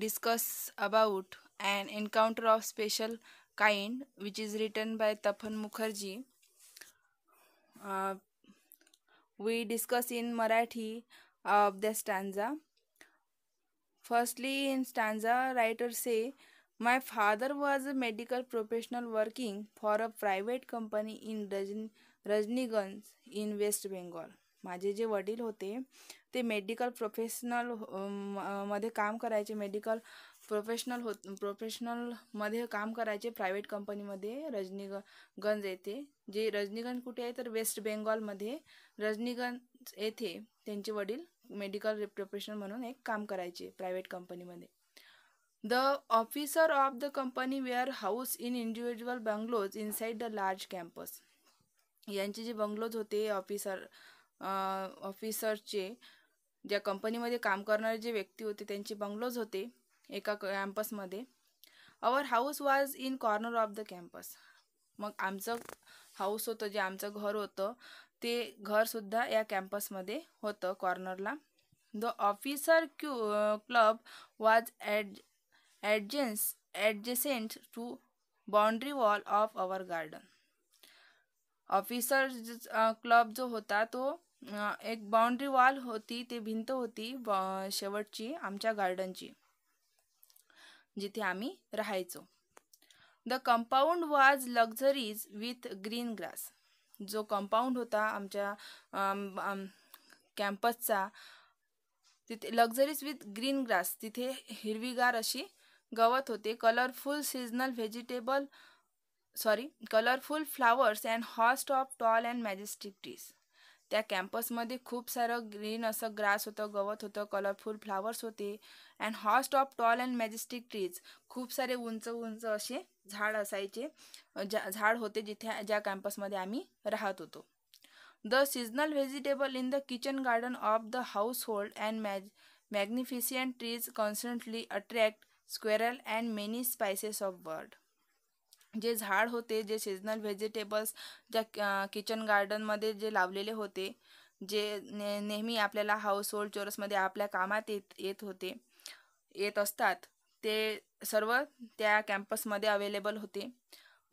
discuss about an encounter of special kind, which is written by Tapan Mukherjee. Uh, we discuss in Marathi of the stanza. Firstly, in stanza, writers say, "My father was a medical professional working for a private company in Rajniganj in West Bengal." माझे जे वडील होते ते medical professional मध्ये काम करायचे. प्रोफेशनलमध्ये काम करायचे प्रायव्हेट कंपनीमध्ये रजनीगंज येथे. जे रजनीगंज कुठे आहे तर वेस्ट बेंगॉलमध्ये रजनीगंज येथे त्यांचे वडील मेडिकल प्रोफेशनल म्हणून एक काम करायचे प्रायव्हेट कंपनीमध्ये. The officer of the company were house in individual bungalows inside the large campus. यांचे जे बंगलोज होते ऑफिसरचे, ज्या कंपनीमध्ये काम करणारे जे व्यक्ती होते त्यांचे बंगलोज होते एका कॅम्पसमध्ये. Our house was in corner of the campus. मग आमचं हाऊस होतं, जे आमचं घर होतं ते घरसुद्धा या कॅम्पसमध्ये होतं कॉर्नरला. The officer club was adjacent to boundary wall of our garden. Officer club जो होता तो एक बाउंड्री वॉल होती, ते भिंत होती शेवटची आमच्या गार्डनची, जिथे आम्ही राहायचो. The compound was luxuries with green grass. जो कंपाऊंड होता आमच्या कॅम्पसचा, तिथे लक्झरीज विथ ग्रीन ग्रास, तिथे हिरवीगार अशी गवत होते. Colourful flowers and host of tall and majestic trees. त्या कॅम्पसमध्ये खूप सारं ग्रीन असं ग्रास होतं, गवत होतं, कलरफुल फ्लावर्स होते, and host of tall and majestic trees. खूप सारे उंच उंच असे झाड असायचे, झाड होते जिथे ज्या कॅम्पसमध्ये आम्ही राहत होतो. The seasonal vegetable in the kitchen garden of the house hold and magnificent trees constantly attract squirrel and many species of bird. जे झाड होते, जे सीजनल व्हेजिटेबल्स ज्या किचन गार्डनमध्ये जे लावलेले होते, जे नेहमी आपल्याला हाऊस होल्ड चोरसमध्ये आपल्या कामात येत असतात, ते सर्व त्या कॅम्पसमध्ये अवेलेबल होते.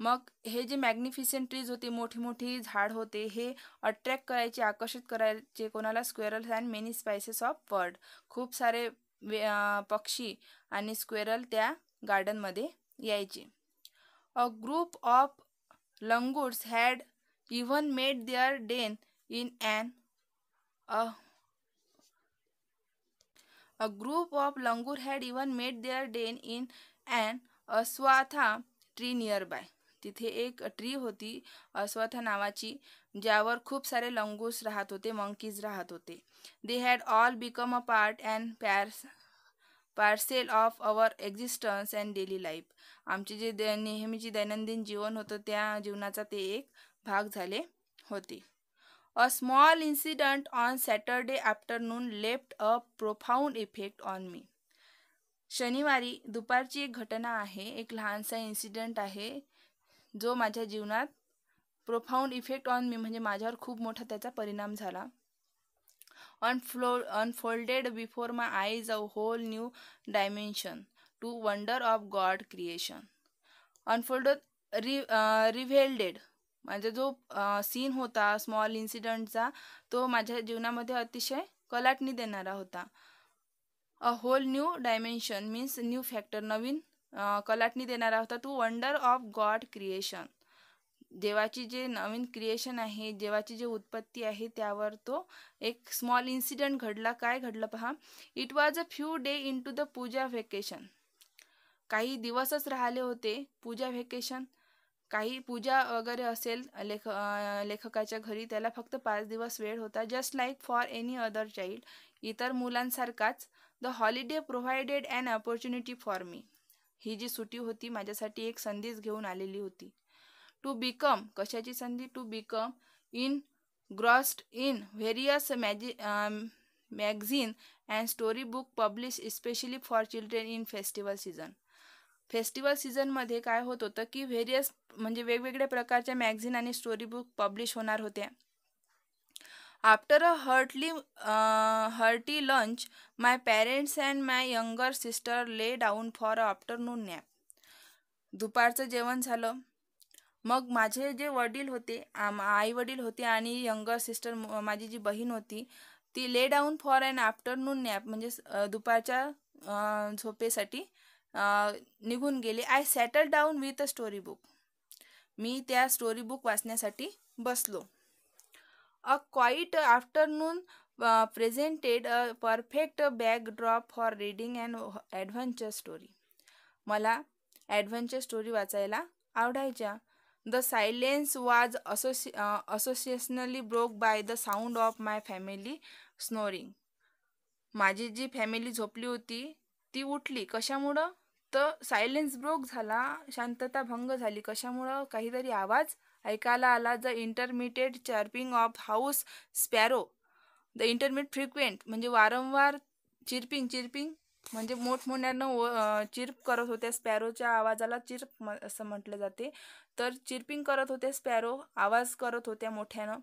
मग हे जे मॅग्निफिसेंट ट्रीज होते, मोठी मोठी झाड होते, हे अट्रॅक्ट करायचे, आकर्षित करायचे कोणाला? Squirrels and many species of bird. खूप सारे पक्षी आणि स्क्वेरल त्या गार्डनमध्ये यायचे. A group of langurs had even made their den in an Ashwatha tree nearby. तिथे एक ट्री होती अस्वाथा नावाची, ज्यावर खूप सारे लंगूर्स राहत होते, मंकीज राहत होते. They had all become a part and parcel of our existence and daily life. आमचे जे नेहमीची दैनंदिन जीवन होतं त्या जीवनाचा ते एक भाग झाले होते. A small incident on Saturday afternoon left a profound effect on me. शनिवारी दुपारची एक घटना आहे, एक लहानसा इन्सिडंट आहे, जो माझ्या जीवनात प्रोफाऊंड इफेक्ट ऑन मी म्हणजे माझ्यावर खूप मोठा त्याचा परिणाम झाला. unfolded before my eyes a whole new dimension to wonder of God creation. unfolded revealed म्हणजे जो सीन होता स्मॉल इन्सिडंटचा, तो माझ्या जीवनामध्ये अतिशय कलाटणी देणारा होता. A whole new dimension means new factor, नवीन कलाटणी देणारा होता. To wonder of God creation, देवाची जे नवीन क्रिएशन आहे, देवाची जे उत्पत्ती आहे त्यावर तो एक स्मॉल इन्सिडेंट घडला. काय घडलं पहा. It was a few day into the puja vacation. काही दिवसच राहिले होते पूजा व्हेकेशन. काही पूजा वगैरे असेल लेखकाच्या घरी, त्याला फक्त 5 दिवस वेळ होता. Just like for any other child, इतर मुलांसारखाच. The holiday provided an opportunity for me. ही जी सुट्टी होती माझ्यासाठी एक संधीच घेऊन आलेली होती. टू बिकम, कशाची संधी? To become engrossed in various magazine and storybook published especially for children in festival season. Festival सीझनमध्ये काय होत होतं की व्हेरियस म्हणजे वेगवेगळ्या प्रकारच्या मॅगझिन आणि स्टोरी बुक पब्लिश होणार होत्या. After a hearty lunch, my parents and my younger sister lay down for a afternoon nap. दुपारचं जेवण झालं. मग माझे जे वडील होते, आई वडील होते आणि यंगर सिस्टर माझी जी बहीण होती, ती lay down for an afternoon nap म्हणजे दुपारच्या झोपेसाठी निघून गेले. I settled down with a story book. मी त्या स्टोरी बुक वाचण्यासाठी बसलो. A quiet afternoon presented a perfect backdrop for reading and adventure story. मला ॲडव्हेंचर स्टोरी वाचायला आवडायच्या. The silence was occasionally broke by the sound of my family snoring. माझी जी family झोपली होती ती उठली. कशामुळं? तर सायलेन्स ब्रोक झाला, शांतता भंग झाली. कशामुळं? काहीतरी आवाज ऐकायला आला. The intermittent chirping of house sparrow. The intermit frequent म्हणजे वारंवार चिर्पिंग चिर्पिंग म्हणजे मोठमोठ्यानं चिर्प करत होत्या. स्पॅरोच्या आवाजाला चिर्प असं म्हटलं जाते. तर चिर्पिंग करत होते स्पॅरो, आवाज करत होत्या मोठ्यानं.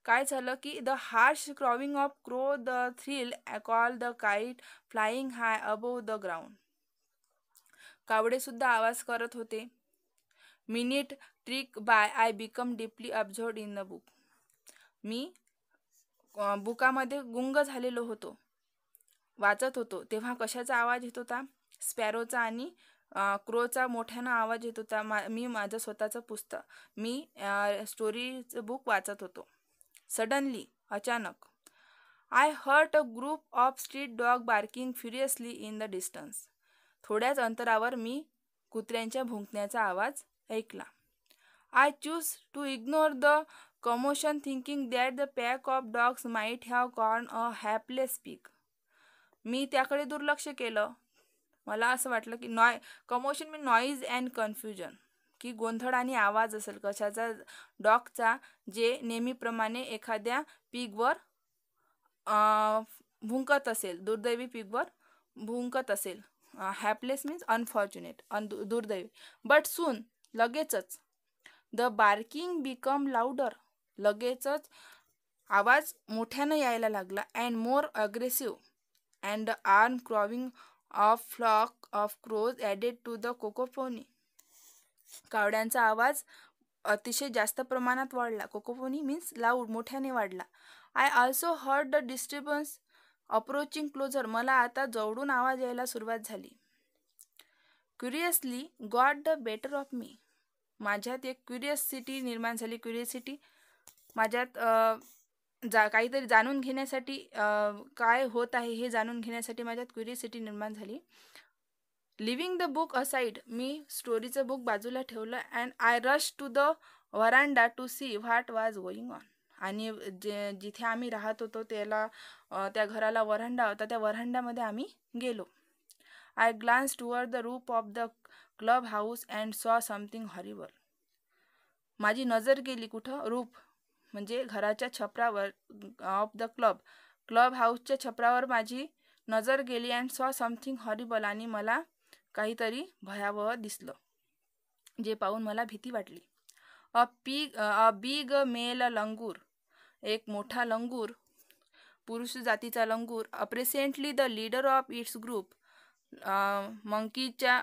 काय झालं की the harsh crowing of crow the shrill call the kite flying high above the ground. कावडे सुद्धा आवाज करत होते. मिनिट ट्रिक by I become deeply absorbed in the book. मी बुकामध्ये गुंग झालेलो होतो, वाचत होतो. तेव्हा कशाचा आवाज येत होता? स्पॅरोचा आणि क्रोचा मोठ्यानं आवाज येत होता. मी माझं स्वतःचं पुस्तक, मी स्टोरीचं बुक वाचत होतो. सडनली, अचानक, I heard a group of street dog barking furiously in the distance. थोड्याच अंतरावर मी कुत्र्यांच्या भुंकण्याचा आवाज ऐकला. I choose to ignore the commotion thinking that the pack of dogs might have gone a hapless pick. मी त्याकडे दुर्लक्ष केलं. मला असं वाटलं की commotion mean noise and confusion, की गोंधळ आणि आवाज असेल कशाचा, डॉगचा, जे नेहमीप्रमाणे एखाद्या पिगवर भुंकत असेल, दुर्दैवी पिगवर भुंकत असेल. हॅपलेस मीन्स अनफॉर्च्युनेट, दुर्दैवी. बट सून, लगेचच, द बार्किंग बिकम लाऊडर. लगेचच आवाज मोठ्यानं यायला लागला. And more aggressive and the arm crowing of flock of crows added to the cacophony. कावड्यांचा आवाज अतिशय जास्त प्रमाणात वाढला. कोकोफोनी मीन्स लाऊड, मोठ्याने वाढला. I also heard the disturbance approaching closer. मला आता जवळून आवाज यायला सुरुवात झाली. Curiously got the better of me. माझ्यात एक क्युरियसिटी निर्माण झाली. क्युरियसिटी माझ्यात काहीतरी जाणून घेण्यासाठी, काय होत आहे हे जाणून घेण्यासाठी माझ्यात क्युरियसिटी निर्माण झाली. Leaving the book aside. मी स्टोरीचं बुक बाजूला ठेवलं. And I rush to the veranda to see what was going on. आणि जिथे आम्ही राहत होतो त्याला, त्या घराला वरांडा होता. त्या वरांड्यामध्ये आम्ही गेलो. I glance toward the roof of the club house and saw something horrible. माझी नजर गेली कुठं? रूफ म्हणजे घराच्या छपरावर, ऑफ द क्लब हाऊसच्या छपरावर माझी नजर गेली. And saw something horrible. आणि मला काहीतरी भयावह दिसलं, जे पाहून मला भीती वाटली. A big male langur. एक मोठा लंगूर, पुरुष जातीचा लंगूर, presently the leader of its group, मंकीच्या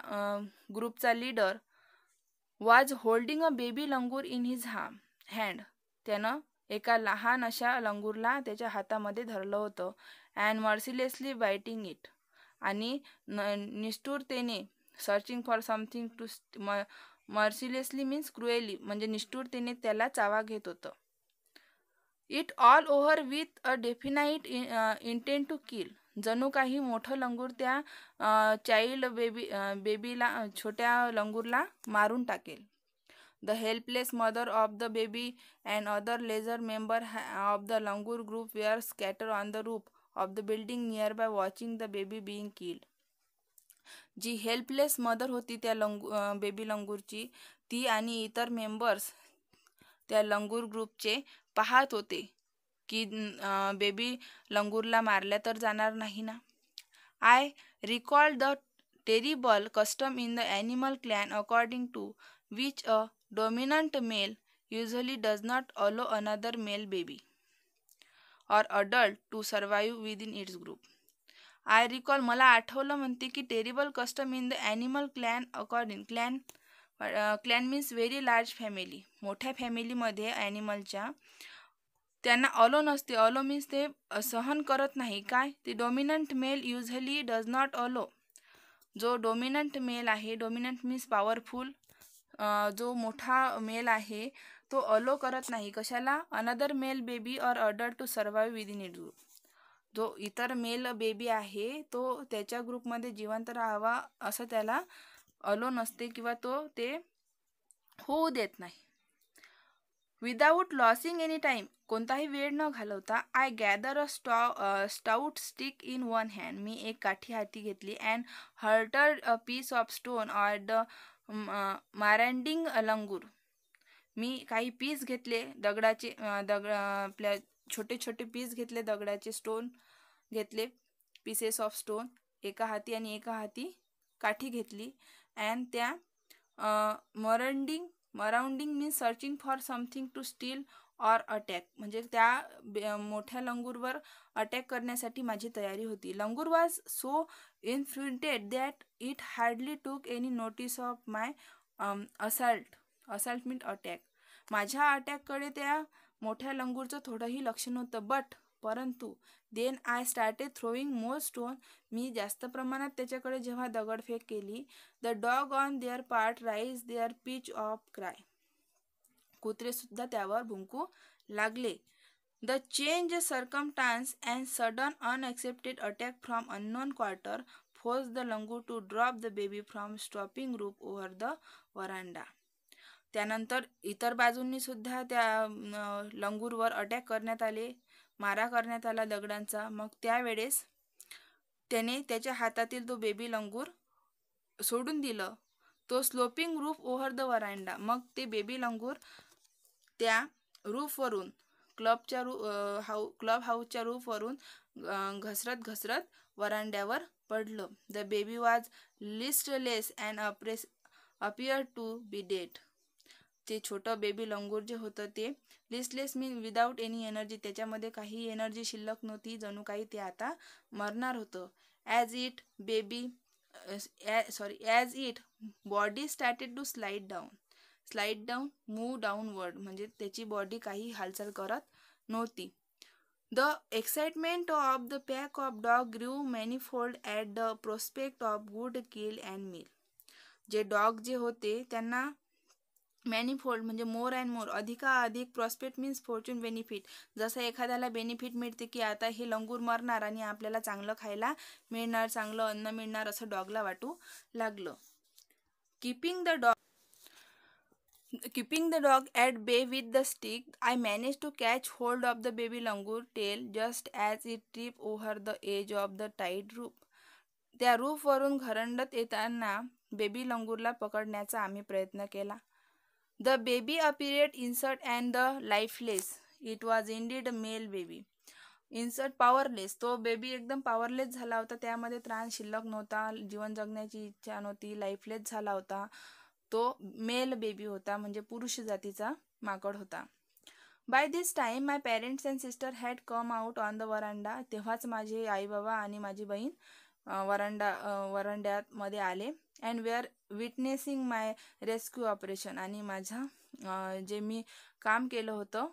ग्रुपचा leader, was holding a baby langur in his hand. त्यानं एका लहान अशा लंगूरला त्याच्या हातामध्ये धरलं होतं. And mercilessly biting it. आणि निष्ठुरतेने, searching for something to, mercilessly means cruelly म्हणजे निष्ठुरतेने त्याला चावा घेत होतं. It all over with a definite intent to kill. जणू काही मोठं लंगूर त्या चाइल्ड बेबीला, छोट्या लंगूरला मारून टाकेल. The helpless mother of the baby and other lesser member of the langur group were scatter on the roof of the building nearby watching the baby being killed. जी helpless mother होती त्या baby लंगूरची, ती आणि इतर members त्या लंगूर ग्रुपचे पाहत होते की बेबी लंगूरला मारल्या तर जाणार नाही ना. I recall the terrible custom in the animal clan according to which a dominant male usually does not allow another male baby. or adult to survive within its group. I recall मला आठवलं म्हणते की terrible custom in the animal clan according clan means very large family. मोठ्या फॅमिलीमध्ये ॲनिमलच्या त्यांना अलो नसते. अलो मीन्स ते सहन करत नाही. काय ते dominant male usually does not allow. जो डॉमिनंट मेल आहे, डॉमिनंट मीन्स पॉवरफुल, जो मोठा मेल आहे तो अलो करत नाही कशाला, अनदर मेल बेबी और adult to survive within it group. जो इतर मेल बेबी आहे तो त्याच्या ग्रुपमध्ये जिवंत राहावा असं त्याला अलो नसते किंवा तो ते होऊ देत नाही. विदाऊट लॉसिंग एनी टाईम, कोणताही वेळ न घालवता, I gather a stout stick in one hand, मी एक काठी हाती घेतली, and hurled a piece of stone or the marauding langur, मी काही पीस घेतले दगडाचे, आपल्या छोटे छोटे पीस घेतले दगडाचे, स्टोन घेतले, पीसेस ऑफ स्टोन एका हाती आणि एका हाती काठी घेतली. अँड त्या marauding means searching for something to steal or attack, म्हणजे त्या मोठ्या लंगूरवर अटॅक करण्यासाठी माझी तयारी होती. Langur was so infatuated that it hardly took any notice of my assault mean attack. माझ्या अटॅककडे त्या मोठ्या लंगूरचं थोडंही लक्ष नव्हतं. परंतु then I started throwing more stone, मी जास्त प्रमाणात त्याच्याकडे जेव्हा दगडफेक केली, the dog on their part raise their pitch of cry, कुत्रे सुद्धा त्यावर भुंकू लागले. The change circumstances and sudden unexpected attack from unknown quarter force the langur to drop the baby from stopping roof over the veranda. त्यानंतर इतर बाजूंनी सुद्धा त्या लंगूरवर अटॅक करण्यात आले, मारा करण्यात आला दगडांचा. मग त्यावेळेस त्याने त्याच्या हातातील तो बेबी लंगूर सोडून दिलं. तो स्लोपिंग रूफ ओव्हर द वरांडा, मग ते बेबी लंगूर त्या रूफवरून क्लब हाऊसच्या रूफवरून घसरत वरांड्यावर पडलं. The baby was listless and appear to be dead. ते छोटं बेबी लंगूर जे होतं ते listless mean without any energy, त्याच्यामध्ये काही एनर्जी शिल्लक नव्हती, जणू काही ते आता मरणार होतं. As it body started to slide down move downward, म्हणजे त्याची बॉडी काही हालचाल करत नव्हती. The excitement of the pack of dog grew manifold at the prospect of good kill and meal. जे डॉग जे होते त्यांना मॅनीफोल्ड म्हणजे मोर अँड मोर, अधिकाधिक, प्रॉस्पेक्ट मीन्स फॉर्च्यून, बेनिफिट, जसं एखाद्याला बेनिफिट मिळते की आता हे लंगूर मरणार आणि आपल्याला चांगलं खायला मिळणार, चांगलं अन्न मिळणार, असं डॉगला वाटू लागलं. Keeping the dog at bay with the stick, I managed to catch hold of the baby langur tail just as it tripped over the edge of the tight roof. त्या रूफवरून घरंडत येताना बेबी लंगूरला पकडण्याचा आम्ही प्रयत्न केला. The baby appeared insert and the lifeless. It was indeed a male baby. Inert powerless, तो baby एकदम पॉवरलेस झाला होता, त्यामध्ये त्राण शिल्लक नव्हता, जीवन जगण्याची इच्छा नव्हती, लाईफलेस झाला होता. तो मेल बेबी होता, म्हणजे पुरुष जातीचा माकड होता. By this time my parents and sister had come out on the veranda. तेव्हाच माझे आई बाबा आणि माझी बहीण वरांड्यामध्ये आले. And we are witnessing my rescue operation, आणि माझा जे मी काम केलं होतं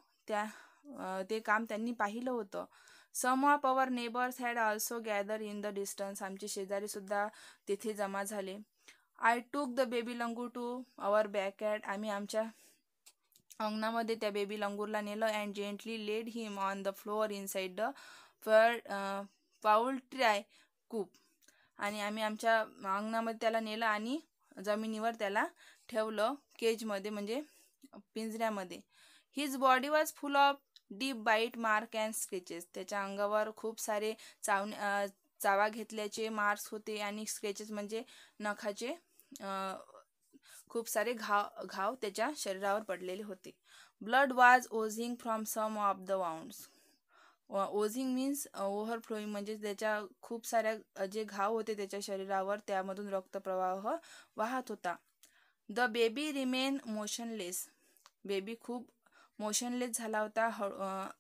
ते काम त्यांनी पाहिलं होतं. Some of our neighbours had also gather in the distance. आमचे शेजारी सुद्धा तिथे जमा झाले. I took the baby langur to our backyard. आम्ही आमच्या अंगणामध्ये त्या बेबी लंगूरला नेलं. And gently laid him on the floor inside the poultry coop. आणि आम्ही आमच्या अंगणामध्ये त्याला नेलं आणि जमिनीवर त्याला ठेवलं, केजमध्ये म्हणजे पिंजऱ्यामध्ये. His body was full of deep bite mark and scratches. त्याच्या अंगावर खूप सारे चावा घेतल्याचे मार्क्स होते आणि स्केचेस म्हणजे नखाचे खूप सारे घाव त्याच्या शरीरावर पडलेले होते. Blood was oozing from some of the wounds. Oozing means overflowing, म्हणजे त्याच्या खूप साऱ्या जे घाव होते त्याच्या शरीरावर त्यामधून रक्तप्रवाह वाहत होता. The baby remain motionless. Baby खूप मोशनलेस झाला होता,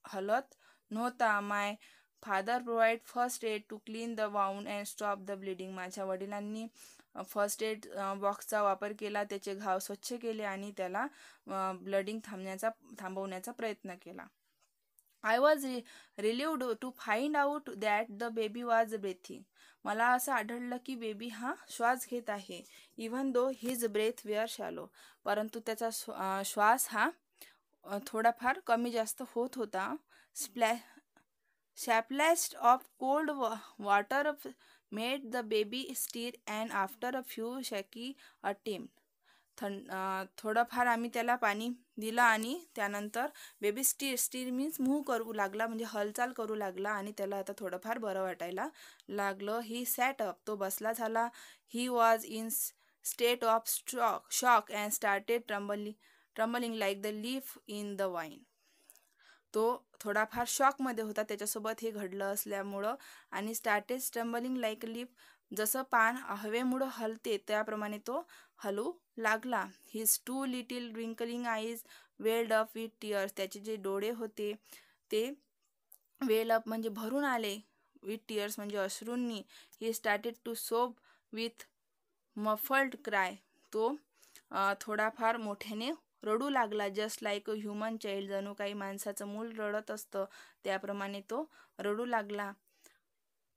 हलत नव्हता. My father provide first aid to clean the wound and stop the bleeding. माझ्या वडिलांनी फर्स्ट एड बॉक्सचा वापर केला, त्याचे घाव स्वच्छ केले आणि त्याला ब्लडिंग थांबवण्याचा प्रयत्न केला. I was relieved to find out that the baby was breathing. मला असं आढळलं की बेबी हा श्वास घेत आहे. Even though his breath were shallow. परंतु त्याचा श्वास हा थोडाफार कमी जास्त होत होता. Splash of cold water made the baby stir, and after a few shaky attempt थोडंफार आम्ही त्याला पाणी दिलं आणि त्यानंतर बेबी स्टीर मीन्स मूव्ह करू लागला, म्हणजे हालचाल करू लागला आणि त्याला आता थोडंफार बरं वाटायला लागलं. ही सॅट अप, तो बसला झाला. He was in state of shock and started trembling like the leaf in the wine. तो थोडाफार शॉकमध्ये होता त्याच्यासोबत हे घडलं असल्यामुळं. आणि स्टार्टेड स्टंबलिंग लाईक लीफ, जसं पान हवेमुळं हलते त्याप्रमाणे तो हलू लागला. His two little twinkling eyes welled up with tears. त्याचे जे डोळे होते ते वेल अप म्हणजे भरून आले, विथ टीअर्स म्हणजे अश्रूंनी. ही स्टार्टेड टू सोब विथ मफल्ड क्राय. तो थोडाफार मोठ्याने रडू लागला. Just like a human child, जणू काही माणसाचं मूल रडत असतं त्याप्रमाणे तो रडू लागला.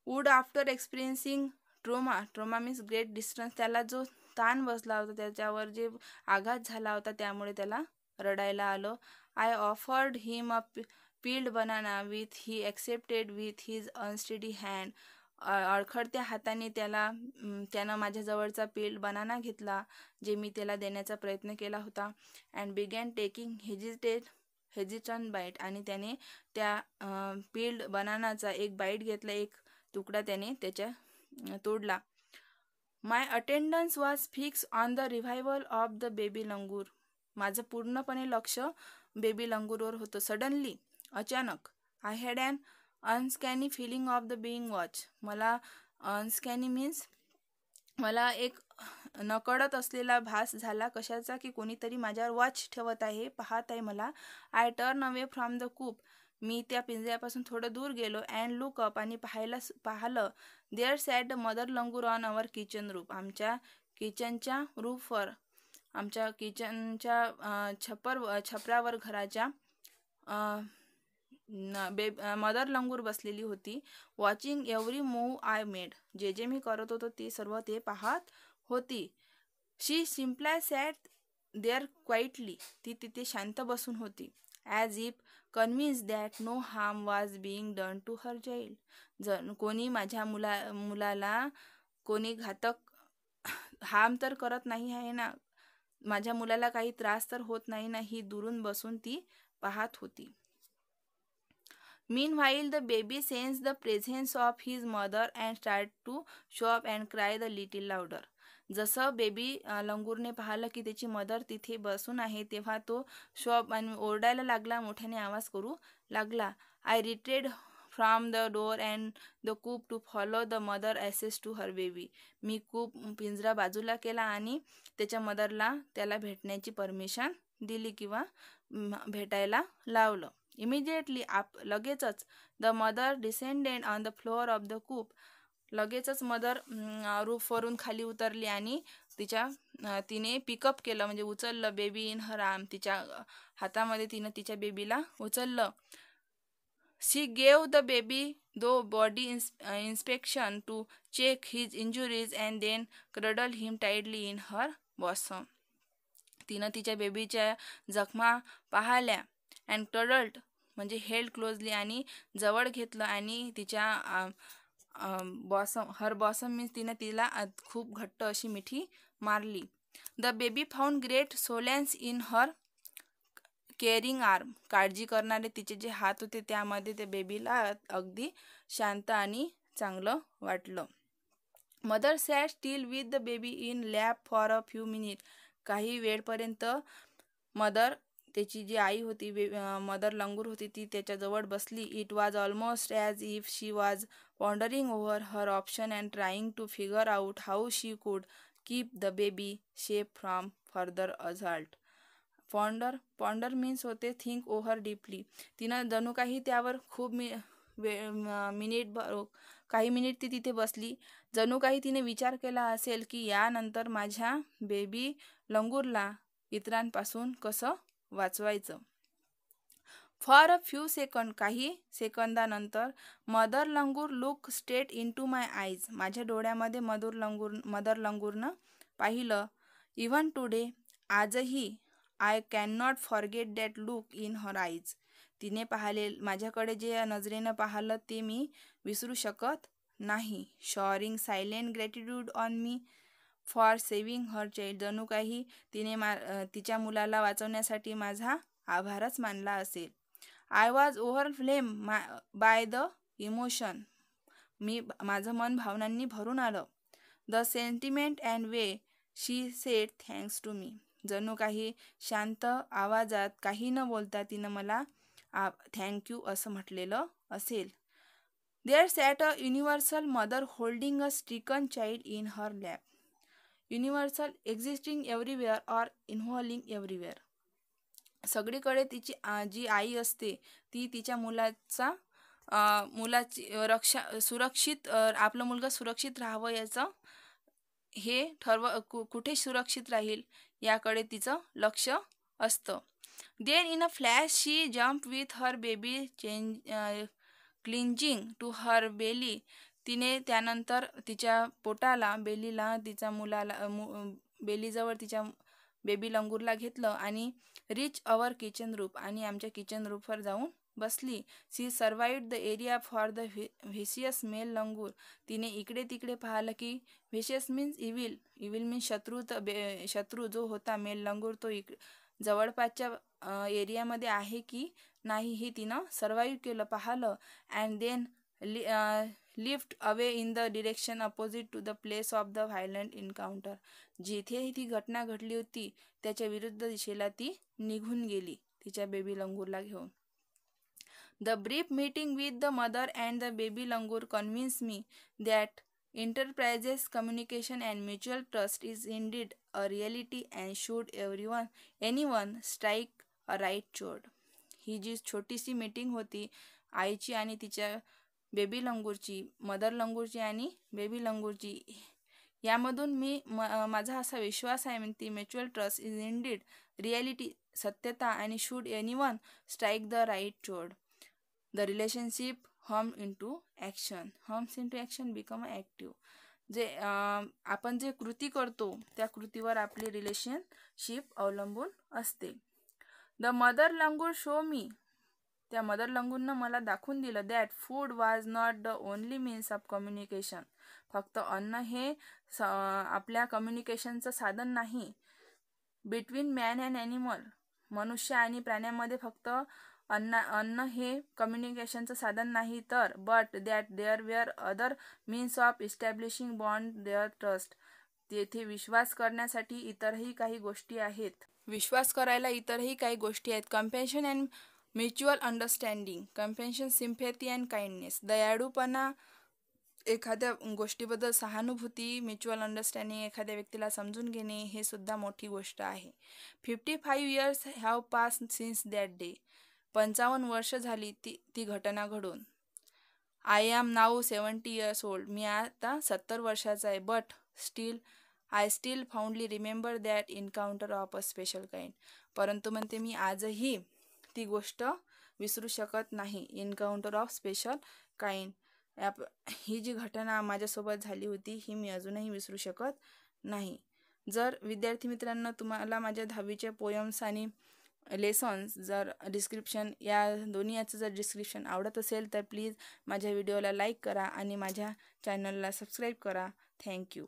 Would after experiencing trauma means great distance. त्याला जो ताण बसला होता, त्याच्यावर जे आघात झाला होता, त्यामुळे त्याला रडायला आलं. I offered him a peeled banana with he accepted with his unsteady hand. अडखडत्या हाताने त्यानं माझ्याजवळचा पील्ड बनाना घेतला, जे मी त्याला देण्याचा प्रयत्न केला होता. And began taking hesitant bite. आणि त्याने त्या पील्ड बनानाचा एक बाईट घेतला, एक तुकडा त्याने त्याच्या तोडला. My attendance was fix on the revival of the baby langur. माझं पूर्णपणे लक्ष बेबी लंगूरवर होतं. सडनली, अचानक, I had an uncanny feeling of the being watch. मला अनस्कॅनी मीन्स मला एक नकळत असलेला भास झाला कशाचा, की कोणीतरी माझ्यावर वॉच ठेवत आहे, पाहत आहे मला. I turn away from the coop. मी त्या पिंजऱ्यापासून थोडं दूर गेलो. अँड लुक अप, आणि पाहिलं. There sat the mother langur on our kitchen roof. आमच्या किचनच्या रूफवर, आमच्या किचनच्या छपरावर घराच्या मदर लंगूर बसलेली होती. Watching every move I made. जे जे मी करत होतो ते सर्व ते पाहत होती. She simply sat there quietly. ती तिथे शांत बसून होती. As if convince that no harm was being done to her child. जर कोणी माझ्या मुलाला कोणी घातक हार्म तर करत नाही आहे ना, माझ्या मुलाला काही त्रास तर होत नाही ना, ही दुरून बसून ती पाहत होती. Meanwhile, the baby sensed the presence of his mother and started to sob and cry the little louder. जसं बेबी लंगूरने पाहिलं की त्याची मदर तिथे बसून आहे, तेव्हा तो शॉप आणि ओरडायला लागला, मोठ्याने आवाज करू लागला. I retreated from the door and the coop to follow the mother access to her baby. मी पिंजरा बाजूला केला आणि त्याच्या मदरला त्याला भेटण्याची परमिशन दिली किंवा भेटायला लावलं. इमिजिएटली, लगेचच, the mother descended on the floor of the coop. लगेचच मदर रूफवरून खाली उतरली आणि तिने पिकअप केलं, म्हणजे उचललं बेबी इन हर आर्म. तिच्या हातामध्ये तिनं तिच्या बेबीला उचललं. She gave the baby thorough body inspection to check his injuries and then cradle him tightly in her bosom. तिनं तिच्या बेबीच्या जखमा पाहिल्या. अँड क्रडल्ड म्हणजे हेल्ड क्लोजली, आणि जवळ घेतलं आणि तिच्या हर बॉसम मीन्स तिनं तिला खूप घट्ट अशी मिठी मारली. The baby found great solace in her caring arm. काळजी करणारे तिचे जे हात होते त्यामध्ये त्या बेबीला अगदी शांत आणि चांगलं वाटलं. Mother sat still with the baby in lap for a few minute. काही वेळपर्यंत मदर, त्याची जी आई होती, मदर लंगूर होती, ती त्याच्याजवळ बसली. It was almost as if she was pondering over her option and trying to figure out how she could keep the baby safe from further assault. Ponder means to think over deeply. तिनं जणू काही त्यावर खूप काही minute ती तिथे बसली. जणू काही तिने विचार केला असेल की यानंतर माझ्या बेबी लंगूरला इतरांपासून कसं वाचवायचं. फॉर अ फ्यू सेकंड, काही सेकंदानंतर mother langur look straight into my eyes. माझ्या डोळ्यामध्ये मदर लंगूरनं पाहिलं. इव्हन टुडे, आजही I can not forget that look in her eyes. तिने माझ्याकडे जे नजरेनं पाहिलं ते मी विसरू शकत नाही. Showering silent gratitude on me for saving her child. जणू काही तिने तिच्या मुलाला वाचवण्यासाठी माझा आभारच मानला असेल. आय वॉज ओव्हरफ्लेम बाय द इमोशन. माझं मन भावनांनी भरून आलं. The sentiment and way she said thanks to me. जणू काही शांत आवाजात काही न बोलता तिनं मला थँक्यू असं म्हटलेलं असेल. There sat a universal mother holding a stricken child in her lap. Universal existing everywhere or involving everywhere. सगळीकडे तिची जी आई असते ती तिच्या मुलाची सुरक्षित आपलं मुलगा सुरक्षित राहावं याचं हे कुठे सुरक्षित राहील याकडे तिचं लक्ष असतं. Then in a flash she jump with her baby clinging to her belly. तिने त्यानंतर तिच्या बेलीला तिच्या बेलीजवळ तिच्या बेबी लंगूरला घेतलं आणि रिच अवर किचन रूफ, आणि आमच्या किचन रूफवर जाऊन बसली. She surveyed the area for the vicious male langur. तिने इकडे तिकडे पाहिलं की व्हेसियस मीन्स इविल मीन्स शत्रू जो होता मेल लंगूर तो जवळपासच्या एरियामध्ये आहे की नाही हे तिनं सर्वाइव्ह केलं पाहिलं. And then lift away in the direction opposite to the place of the violent encounter. जिथे ती घटना घडली होती त्याच्या विरुद्ध दिशेला ती निघून गेली तिच्या बेबी लंगूरला घेऊन. The brief meeting with the mother and the baby langur convince me that interspecies communication and mutual trust is indeed a reality and should anyone strike a right chord. ही जी छोटीशी मीटिंग होती आईची आणि तिच्या बेबी लंगूरची, मदर लंगूरची आणि baby लंगूरची, यामधून माझा असा विश्वास आहे म्हणते mutual trust is indeed reality सत्यता आणि should anyone strike the right chord. The relationship hums into action become active. जे आपण जे कृती करतो त्या कृतीवर आपली रिलेशनशिप अवलंबून असते. द मदर लंगूर शो मी. त्या मदर लंगूरनं मला दाखवून दिलं that food was not the only means of communication. फक्त अन्न हे आपल्या कम्युनिकेशनचं साधन नाही. Between man and animal. मनुष्य आणि प्राण्यांमध्ये फक्त अन्न हे कम्युनिकेशनचं साधन नाही तर but that there were other means of establishing bond there trust. तेथे विश्वास करण्यासाठी इतरही काही गोष्टी आहेत. Compassion and mutual understanding. Compassion, sympathy and kindness. दयाळूपणा, एखाद्या गोष्टीबद्दल सहानुभूती, म्युच्युअल अंडरस्टँडिंग, एखाद्या व्यक्तीला समजून घेणे, हे सुद्धा मोठी गोष्ट आहे. 55 years have pass since that day. 55 वर्ष झाली ती घटना घडून. I am now 70 years old. मी आता 70 वर्षाचा आहे. But I still fondly remember that encounter of a special kind. परंतु म्हणते मी आजही ती गोष्ट विसरू शकत नाही. Encounter of special kind. ही जी घटना माझ्यासोबत झाली होती ही मी अजूनही विसरू शकत नाही. जर विद्यार्थी मित्रांनो तुम्हाला माझ्या 10वीचे पोयम्स आणि लेसन्स जर डिस्क्रिप्शन या दोन्हीचं जर डिस्क्रिप्शन आवडत असेल तर प्लीज माझ्या व्हिडिओला लाईक करा आणि माझ्या चॅनलला सबस्क्राईब करा. थँक्यू.